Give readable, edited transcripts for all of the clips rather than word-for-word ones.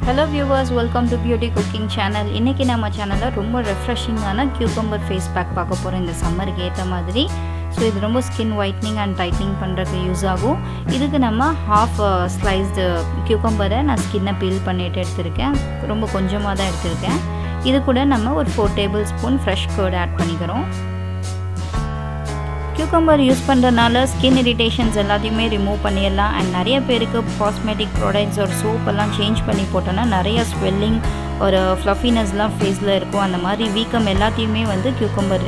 Hello viewers, welcome to Beauty Cooking Channel. இன்னைக்கு நம்ம சேனல்ல ரொம்ப ரெஃப்ரெஷிங்கான cucumber face pack பார்க்க போறோம் இந்த சம்மருக்கு ஏத்த மாதிரி. ஸோ இது ரொம்ப ஸ்கின் whitening and tightening பண்ணுறதுக்கு யூஸ் ஆகும். இதுக்கு நம்ம half sliced cucumber-ஐ நான் ஸ்கின்னை பீல் பண்ணிட்டு எடுத்திருக்கேன். ரொம்ப கொஞ்சமாக தான் எடுத்திருக்கேன். இது கூட நம்ம ஒரு 4 tablespoon fresh curd ஆட் பண்ணிக்கிறோம். cucumber யூஸ் பண்ணுறதுனால ஸ்கின் இரிட்டேஷன்ஸ் எல்லாத்தையுமே ரிமூவ் பண்ணிடலாம். அண்ட் நிறைய பேருக்கு காஸ்மெட்டிக் ப்ராடக்ட்ஸ் ஒரு சோப் எல்லாம் சேஞ்ச் பண்ணி போட்டோன்னா நிறைய ஸ்வெல்லிங் ஒரு ஃப்ளஃபினஸ்லாம் ஃபேஸில் இருக்கும். அந்த மாதிரி வீக்கம் எல்லாத்தையுமே வந்து cucumber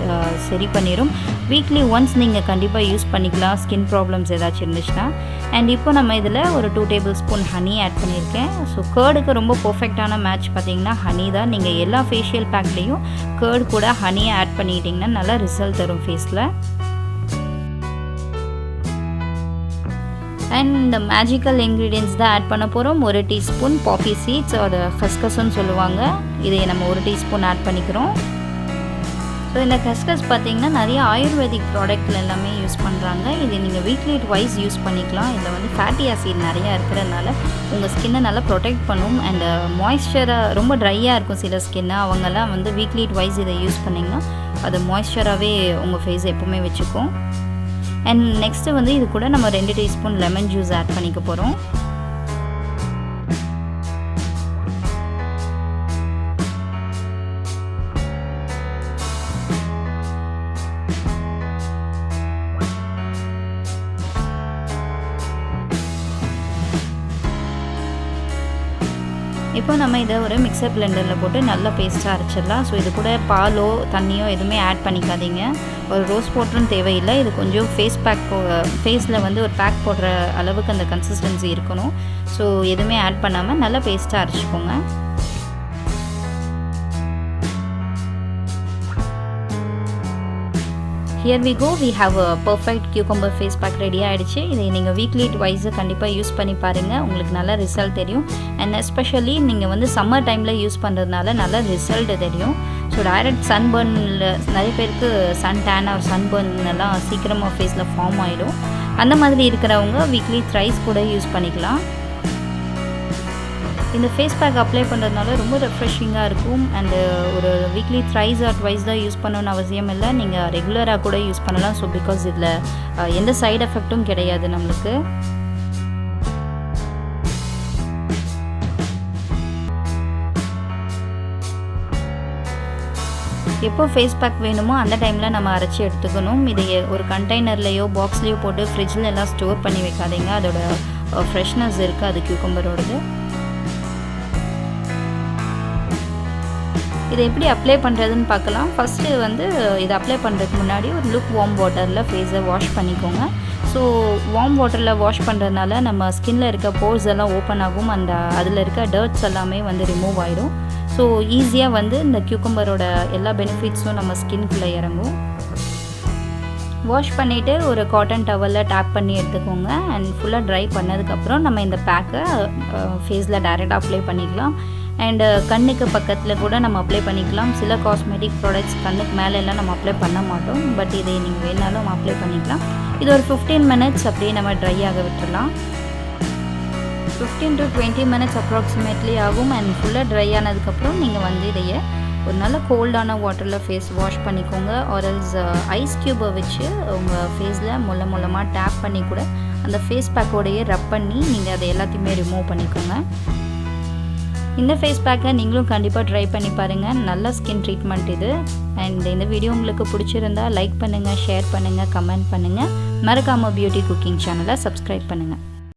சரி பண்ணிடும். வீக்லி ஒன்ஸ் நீங்கள் கண்டிப்பாக யூஸ் பண்ணிக்கலாம் ஸ்கின் ப்ராப்ளம்ஸ் ஏதாச்சும் இருந்துச்சுன்னா. அண்ட் இப்போ நம்ம இதில் ஒரு 2 tablespoon ஹனி ஆட் பண்ணியிருக்கேன். ஸோ கேர்டுக்கு ரொம்ப பர்ஃபெக்டான மேட்ச் பார்த்திங்கன்னா ஹனி தான். நீங்கள் எல்லா ஃபேஷியல் பேக்லேயும் கேர்டு கூட ஹனியை ஆட் பண்ணிக்கிட்டிங்கன்னா நல்லா ரிசல்ட் தரும் ஃபேஸில். அண்ட் இந்த மேஜிக்கல் இன்க்ரீடியன்ட்ஸ் தான் ஆட் பண்ண போகிறோம். 1 teaspoon பாப்பி சீட்ஸ் அது கஸ்கஸ்ன்னு சொல்லுவாங்க. இதை நம்ம 1 teaspoon ஆட் பண்ணிக்கிறோம். ஸோ இந்த கஸ்கஸ் பார்த்திங்கன்னா நிறைய ஆயுர்வேதிக் ப்ராடக்ட்ல எல்லாமே யூஸ் பண்ணுறாங்க. இது நீங்கள் வீக்லி ட்வைஸ் யூஸ் பண்ணிக்கலாம். இதில் வந்து ஃபேட்டி ஆசிட் நிறையா இருக்கிறதுனால உங்கள் ஸ்கின்னை நல்லா ப்ரொடெக்ட் பண்ணும். அண்ட் மாய்ஸ்சராக ரொம்ப ட்ரையாக இருக்கும் சில ஸ்கின்னு, அவங்கெல்லாம் வந்து வீக்லி ட்வைஸ் இதை யூஸ் பண்ணிங்கன்னா அது மாய்ஸ்சராகவே உங்கள் ஃபேஸ் எப்போவுமே வச்சுக்கும். அண்ட் நெக்ஸ்ட்டு வந்து இது கூட நம்ம 2 teaspoon லெமன் ஜூஸ் ஆட் பண்ணிக்க போகிறோம். இப்போ நம்ம இதை ஒரு மிக்சர் பிளெண்டரில் போட்டு நல்லா பேஸ்ட்டாக அரைச்சிடலாம். ஸோ இது கூட பாலோ தண்ணியோ எதுவுமே ஆட் பண்ணிக்காதீங்க. ஒரு ரோஸ் பவுடரும் தேவையில்லை. இது கொஞ்சம் ஃபேஸில் வந்து ஒரு பேக் போடுற அளவுக்கு அந்த கன்சிஸ்டன்சி இருக்கணும். ஸோ எதுவுமே ஆட் பண்ணாமல் நல்லா பேஸ்ட்டாக அரைச்சிக்கோங்க. Here we go, we have a perfect cucumber face pack ready ஆகிடுச்சு. இதை நீங்கள் வீக்லி ட்வைஸ் கண்டிப்பாக யூஸ் பண்ணி பாருங்கள், உங்களுக்கு நல்ல ரிசல்ட் தெரியும். அண்ட் எஸ்பெஷலி நீங்கள் வந்து சம்மர் டைமில் யூஸ் பண்ணுறதுனால நல்ல ரிசல்ட் தெரியும். ஸோ டைரக்ட் சன்பர்னில் நிறைய பேருக்கு சன் டேன் ஆர் சன்பர்ன் எல்லாம் சீக்கிரமாக ஃபேஸில் ஃபார்ம் ஆகிடும். அந்த மாதிரி இருக்கிறவங்க வீக்லி த்ரைஸ் கூட யூஸ் பண்ணிக்கலாம். இந்த ஃபேஸ் பேக் அப்ளை பண்ணுறதுனால ரொம்ப ரெஃப்ரெஷிங்காக இருக்கும். அண்டு ஒரு வீக்லி த்ரைஸ் ஆர் ட்வைஸ் தான் யூஸ் பண்ணணும்னு அவசியம் இல்லை, நீங்கள் ரெகுலராக கூட யூஸ் பண்ணலாம். ஸோ பிகாஸ் இதில் எந்த சைடு எஃபெக்ட்டும் கிடையாது நம்மளுக்கு. எப்போ ஃபேஸ் பேக் வேணுமோ அந்த டைமில் நம்ம அரைச்சி எடுத்துக்கணும். இதை ஒரு கண்டெய்னர்லேயோ பாக்ஸ்லேயோ போட்டு ஃப்ரிட்ஜில் எல்லாம் ஸ்டோர் பண்ணி வைக்காதீங்க. அதோட ஃப்ரெஷ்னஸ் இருக்குது அது cucumber-ஓடது. இதை எப்படி அப்ளை பண்ணுறதுன்னு பார்க்கலாம். ஃபஸ்ட்டு வந்து இதை அப்ளை பண்ணுறதுக்கு முன்னாடி ஒரு லுக் வார்ம் வாட்டரில் ஃபேஸை வாஷ் பண்ணிக்கோங்க. ஸோ வார்ம் வாட்டரில் வாஷ் பண்ணுறதுனால நம்ம ஸ்கின்னில் இருக்க போர்ஸ் எல்லாம் ஓப்பன் ஆகும். அதில் இருக்க டர்ட்ஸ் எல்லாமே வந்து ரிமூவ் ஆகிடும். ஸோ ஈஸியாக வந்து இந்த cucumber-ஓட எல்லா பெனிஃபிட்ஸும் நம்ம ஸ்கின்குள்ளே இறங்கும். வாஷ் பண்ணிவிட்டு ஒரு காட்டன் டவலில் டேப் பண்ணி எடுத்துக்கோங்க. அண்ட் ஃபுல்லாக ட்ரை பண்ணதுக்கப்புறம் நம்ம இந்த பேக்கை ஃபேஸில் டைரெக்டாக அப்ளை பண்ணிக்கலாம். அண்டு கண்ணுக்கு பக்கத்தில் கூட நம்ம அப்ளை பண்ணிக்கலாம். சில காஸ்மெட்டிக் ப்ராடக்ட்ஸ் கண்ணுக்கு மேலெல்லாம் நம்ம அப்ளை பண்ண மாட்டோம். பட் இதை நீங்கள் வேணாலும் நம்ம அப்ளை பண்ணிக்கலாம். இது ஒரு 15 minutes அப்படியே நம்ம ட்ரை ஆக விட்டுடலாம். 15 to 20 minutes அப்ராக்சிமேட்லி ஆகும். அண்ட் ஃபுல்லாக ட்ரை ஆனதுக்கப்புறம் நீங்கள் வந்து இதையே ஒரு நல்ல கோல்டான வாட்டரில் ஃபேஸ் வாஷ் பண்ணிக்கோங்க. ஆர்எல்ஸ் ஐஸ் க்யூபை வச்சு உங்கள் ஃபேஸில் மொல்லமாக டேப் பண்ணி கூட அந்த ஃபேஸ் பேக்கோடையே ரப் பண்ணி நீங்கள் அதை எல்லாத்தையுமே ரிமூவ் பண்ணிக்கோங்க. இந்த ஃபேஸ் பேக்கை நீங்களும் கண்டிப்பாக ட்ரை பண்ணி பாருங்கள். நல்ல ஸ்கின் ட்ரீட்மெண்ட் இது. அண்ட் இந்த வீடியோ உங்களுக்கு பிடிச்சிருந்தா லைக் பண்ணுங்கள், ஷேர் பண்ணுங்கள், கமெண்ட் பண்ணுங்கள். மறக்காமல் பியூட்டி குக்கிங் சேனலை சப்ஸ்கிரைப் பண்ணுங்கள்.